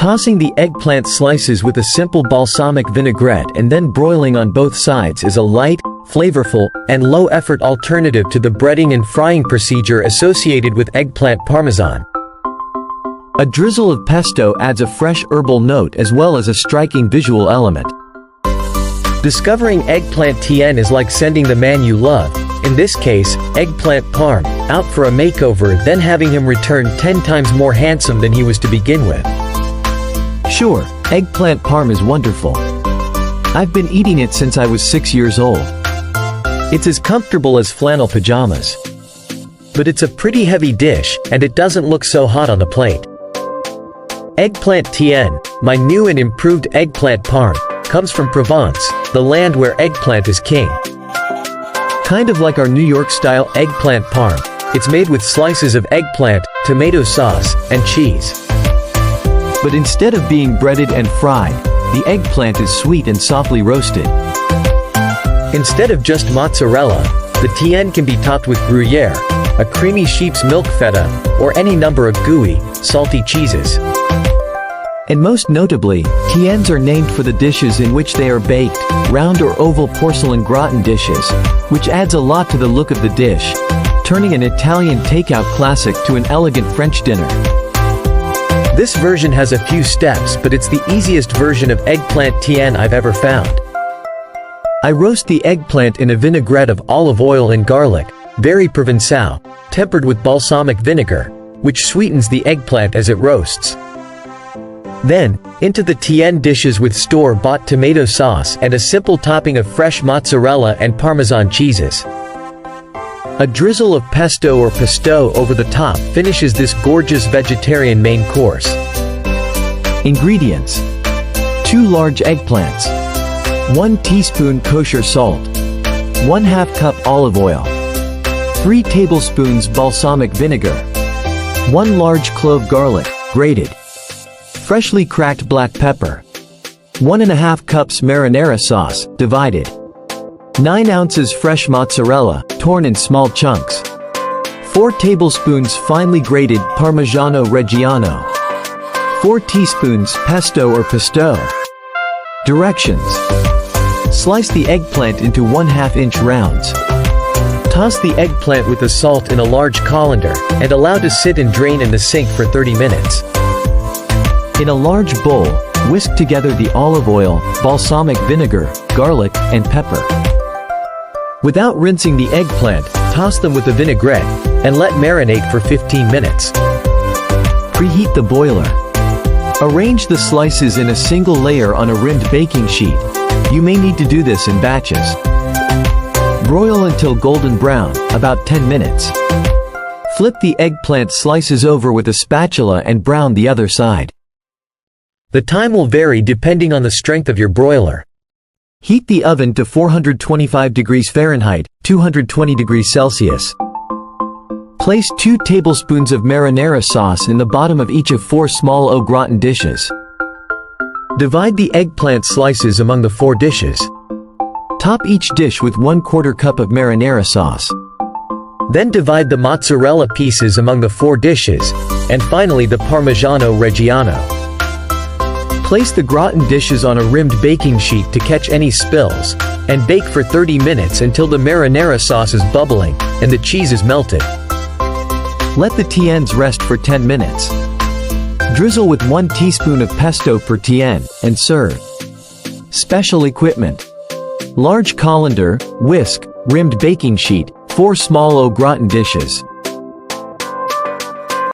Tossing the eggplant slices with a simple balsamic vinaigrette and then broiling on both sides is a light, flavorful, and low-effort alternative to the breading and frying procedure associated with eggplant parmesan. A drizzle of pesto adds a fresh herbal note as well as a striking visual element. Discovering eggplant Tian is like sending the man you love, in this case, eggplant parm, out for a makeover, then having him return 10 times more handsome than he was to begin with. Sure, eggplant parm is wonderful. I've been eating it since I was 6 years old. It's as comfortable as flannel pajamas. But it's a pretty heavy dish, and it doesn't look so hot on the plate. Eggplant Tian, my new and improved eggplant parm, comes from Provence, the land where eggplant is king. Kind of like our New York-style eggplant parm, it's made with slices of eggplant, tomato sauce, and cheese. But instead of being breaded and fried, the eggplant is sweet and softly roasted. Instead of just mozzarella, the Tian can be topped with gruyere, a creamy sheep's milk feta, or any number of gooey, salty cheeses. And most notably, Tians are named for the dishes in which they are baked, round or oval porcelain gratin dishes, which adds a lot to the look of the dish, turning an Italian takeout classic to an elegant French dinner. This version has a few steps, but it's the easiest version of eggplant Tian I've ever found. I roast the eggplant in a vinaigrette of olive oil and garlic, very Provençal, tempered with balsamic vinegar, which sweetens the eggplant as it roasts. Then, into the Tian dishes with store-bought tomato sauce and a simple topping of fresh mozzarella and Parmesan cheeses. A drizzle of pesto or pesto over the top finishes this gorgeous vegetarian main course. Ingredients: 2 large eggplants, 1 teaspoon kosher salt, 1/2 cup olive oil, 3 tablespoons balsamic vinegar, 1 large clove garlic, grated, freshly cracked black pepper, 1½ cups marinara sauce, divided, 9 ounces fresh mozzarella, torn in small chunks, 4 tablespoons finely grated Parmigiano Reggiano, 4 teaspoons pesto or pesto. Directions: slice the eggplant into 1/2 inch rounds. Toss the eggplant with the salt in a large colander, and allow to sit and drain in the sink for 30 minutes. In a large bowl, whisk together the olive oil, balsamic vinegar, garlic, and pepper. Without rinsing the eggplant, toss them with the vinaigrette, and let marinate for 15 minutes. Preheat the boiler. Arrange the slices in a single layer on a rimmed baking sheet. You may need to do this in batches. Broil until golden brown, about 10 minutes. Flip the eggplant slices over with a spatula and brown the other side. The time will vary depending on the strength of your broiler. Heat the oven to 425 degrees Fahrenheit, 220 degrees Celsius. Place 2 tablespoons of marinara sauce in the bottom of each of 4 small au gratin dishes. Divide the eggplant slices among the 4 dishes. Top each dish with 1/4 cup of marinara sauce. Then divide the mozzarella pieces among the 4 dishes, and finally the Parmigiano Reggiano. Place the gratin dishes on a rimmed baking sheet to catch any spills, and bake for 30 minutes until the marinara sauce is bubbling and the cheese is melted. Let the Tians rest for 10 minutes. Drizzle with 1 teaspoon of pesto per Tian, and serve. Special equipment: large colander, whisk, rimmed baking sheet, 4 small au gratin dishes.